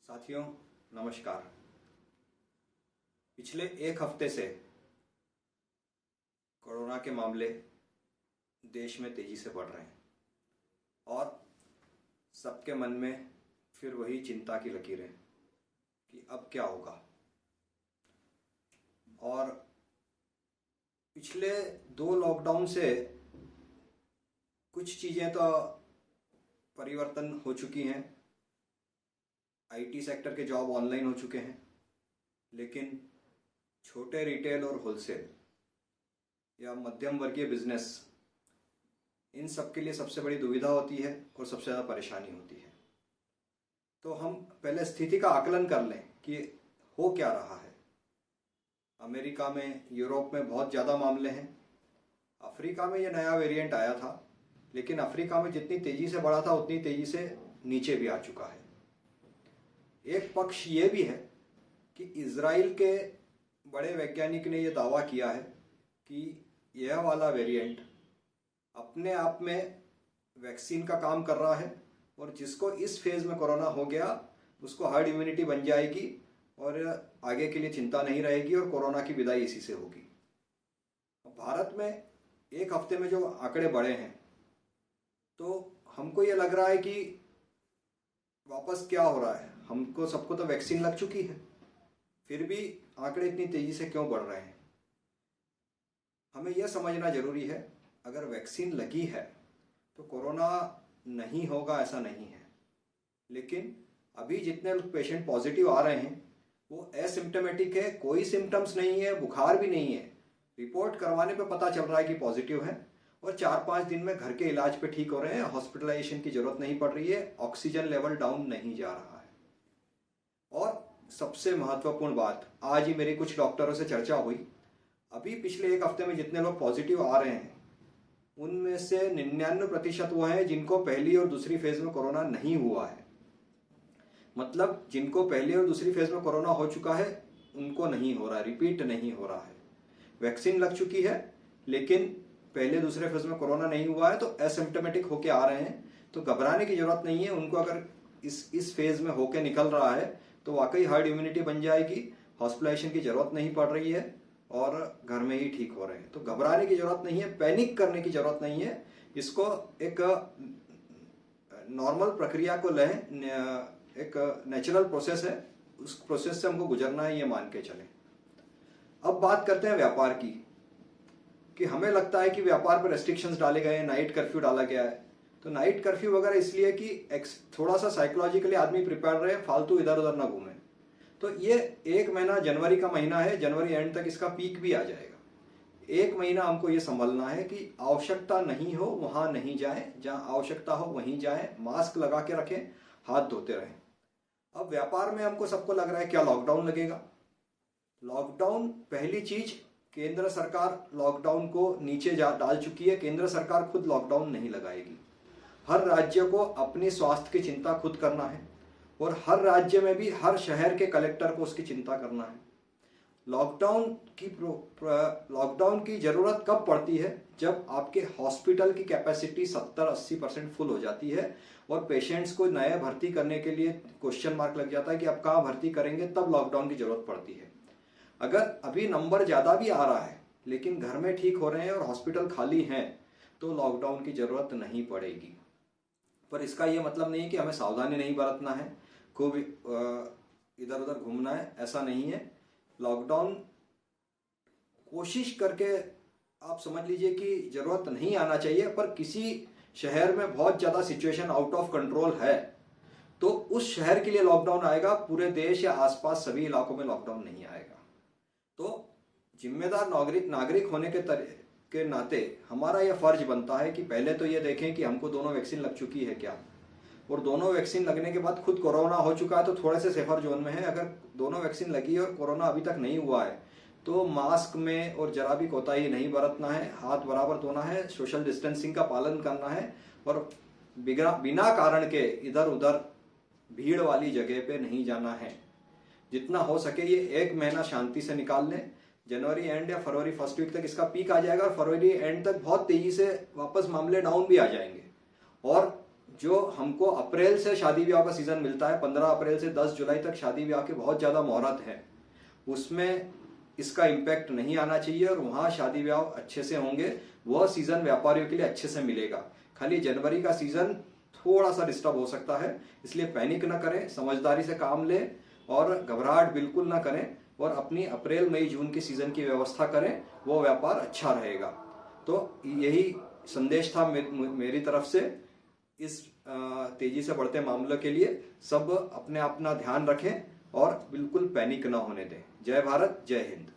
साथियों नमस्कार। पिछले एक हफ्ते से कोरोना के मामले देश में तेजी से बढ़ रहे हैं और सबके मन में फिर वही चिंता की लकीरें कि अब क्या होगा। और पिछले 2 लॉकडाउन से कुछ चीज़ें तो परिवर्तन हो चुकी हैं। आईटी सेक्टर के जॉब ऑनलाइन हो चुके हैं, लेकिन छोटे रिटेल और होलसेल या मध्यम वर्गीय बिजनेस, इन सब के लिए सबसे बड़ी दुविधा होती है और सबसे ज़्यादा परेशानी होती है। तो हम पहले स्थिति का आकलन कर लें कि हो क्या रहा है। अमेरिका में, यूरोप में बहुत ज़्यादा मामले हैं। अफ्रीका में ये नया वेरिएंट आया था, लेकिन अफ्रीका में जितनी तेज़ी से बढ़ा था उतनी तेज़ी से नीचे भी आ चुका है। एक पक्ष ये भी है कि इजराइल के बड़े वैज्ञानिक ने यह दावा किया है कि यह वाला वेरिएंट अपने आप में वैक्सीन का काम कर रहा है और जिसको इस फेज़ में कोरोना हो गया उसको हर्ड इम्यूनिटी बन जाएगी और आगे के लिए चिंता नहीं रहेगी और कोरोना की विदाई इसी से होगी। भारत में एक हफ्ते में जो आंकड़े बढ़े हैं तो हमको ये लग रहा है कि वापस क्या हो रहा है। हमको सबको तो वैक्सीन लग चुकी है, फिर भी आंकड़े इतनी तेजी से क्यों बढ़ रहे हैं। हमें यह समझना जरूरी है, अगर वैक्सीन लगी है तो कोरोना नहीं होगा ऐसा नहीं है। लेकिन अभी जितने पेशेंट पॉजिटिव आ रहे हैं वो एसिम्टोमेटिक है, कोई सिम्टम्स नहीं है, बुखार भी नहीं है। रिपोर्ट करवाने पे पता चल रहा है कि पॉजिटिव है और 4-5 दिन में घर के इलाज पे ठीक हो रहे हैं। हॉस्पिटलाइजेशन की जरूरत नहीं पड़ रही है, ऑक्सीजन लेवल डाउन नहीं जा रहा है। और सबसे महत्वपूर्ण बात, आज ही मेरी कुछ डॉक्टरों से चर्चा हुई, अभी पिछले एक हफ्ते में जितने लोग पॉजिटिव आ रहे हैं उनमें से 99% वो हैं जिनको पहली और दूसरी फेज में कोरोना नहीं हुआ है। मतलब जिनको पहली और दूसरी फेज में कोरोना हो चुका है उनको नहीं हो रहा है, रिपीट नहीं हो रहा है। वैक्सीन लग चुकी है लेकिन पहले दूसरे फेज में कोरोना नहीं हुआ है तो एसिम्टोमेटिक होके आ रहे हैं, तो घबराने की जरूरत नहीं है। उनको अगर इस फेज में होके निकल रहा है तो वाकई हर्ड इम्यूनिटी बन जाएगी, हॉस्पिटलाइजेशन की जरूरत नहीं पड़ रही है और घर में ही ठीक हो रहे हैं। तो घबराने की जरूरत नहीं है, पैनिक करने की जरूरत नहीं है। इसको एक नॉर्मल प्रक्रिया को लें, एक नेचुरल प्रोसेस है, उस प्रोसेस से हमको गुजरना है, ये मान के चलें। अब बात करते हैं व्यापार की, कि हमें लगता है कि व्यापार पर रेस्ट्रिक्शंस डाले गए हैं, नाइट कर्फ्यू डाला गया है। तो नाइट कर्फ्यू वगैरह इसलिए कि थोड़ा सा साइकोलॉजिकली आदमी प्रिपेयर रहे, फालतू इधर उधर ना घूमे। तो ये 1 महीना, जनवरी का महीना है, जनवरी एंड तक इसका पीक भी आ जाएगा। 1 महीना हमको ये संभलना है कि आवश्यकता नहीं हो वहां नहीं जाए, जहां आवश्यकता हो वहीं जाए, मास्क लगा के रखें, हाथ धोते रहें। अब व्यापार में हमको सबको लग रहा है क्या लॉकडाउन लगेगा। लॉकडाउन, पहली चीज, केंद्र सरकार लॉकडाउन को नीचे डाल चुकी है। केंद्र सरकार खुद लॉकडाउन नहीं लगाएगी। हर राज्य को अपनी स्वास्थ्य की चिंता खुद करना है और हर राज्य में भी हर शहर के कलेक्टर को उसकी चिंता करना है। लॉकडाउन की जरूरत कब पड़ती है, जब आपके हॉस्पिटल की कैपेसिटी 70-80% फुल हो जाती है और पेशेंट्स को नए भर्ती करने के लिए क्वेश्चन मार्क लग जाता है कि अब कहाँ भर्ती करेंगे, तब लॉकडाउन की जरूरत पड़ती है। अगर अभी नंबर ज्यादा भी आ रहा है लेकिन घर में ठीक हो रहे हैं और हॉस्पिटल खाली हैं तो लॉकडाउन की जरूरत नहीं पड़ेगी। पर इसका यह मतलब नहीं कि हमें सावधानी नहीं बरतना है, खूब इधर उधर घूमना है, ऐसा नहीं है। लॉकडाउन कोशिश करके आप समझ लीजिए कि जरूरत नहीं आना चाहिए, पर किसी शहर में बहुत ज्यादा सिचुएशन आउट ऑफ कंट्रोल है तो उस शहर के लिए लॉकडाउन आएगा, पूरे देश या आसपास सभी इलाकों में लॉकडाउन नहीं आएगा। तो जिम्मेदार नागरिक होने के नाते हमारा यह फर्ज बनता है कि पहले तो ये देखें कि हमको दोनों वैक्सीन लग चुकी है क्या, और दोनों वैक्सीन लगने के बाद खुद कोरोना हो चुका है तो थोड़े से सेफर जोन में है। अगर दोनों वैक्सीन लगी और कोरोना अभी तक नहीं हुआ है तो मास्क में और जरा भी कोताही नहीं बरतना है, हाथ बराबर धोना है, सोशल डिस्टेंसिंग का पालन करना है और बिना कारण के इधर उधर भीड़ वाली जगह पे नहीं जाना है। जितना हो सके ये 1 महीना शांति से निकाल लें। जनवरी एंड या फरवरी फर्स्ट वीक तक इसका पीक आ जाएगा और फरवरी एंड तक बहुत तेजी से वापस मामले डाउन भी आ जाएंगे और जो हमको अप्रैल से शादी ब्याह का सीजन मिलता है, 15 अप्रैल से 10 जुलाई तक शादी ब्याह के बहुत ज्यादा मुहूर्त है, उसमें इसका इम्पैक्ट नहीं आना चाहिए और वहां शादी ब्याह अच्छे से होंगे। वह सीजन व्यापारियों के लिए अच्छे से मिलेगा। खाली जनवरी का सीजन थोड़ा सा डिस्टर्ब हो सकता है, इसलिए पैनिक ना करें, समझदारी से काम लें और घबराहट बिल्कुल ना करें और अपनी अप्रैल मई जून की सीजन की व्यवस्था करें, वो व्यापार अच्छा रहेगा। तो यही संदेश था मेरी तरफ से। इस तेजी से बढ़ते मामलों के लिए सब अपने अपना ध्यान रखें और बिल्कुल पैनिक ना होने दें। जय भारत, जय हिंद।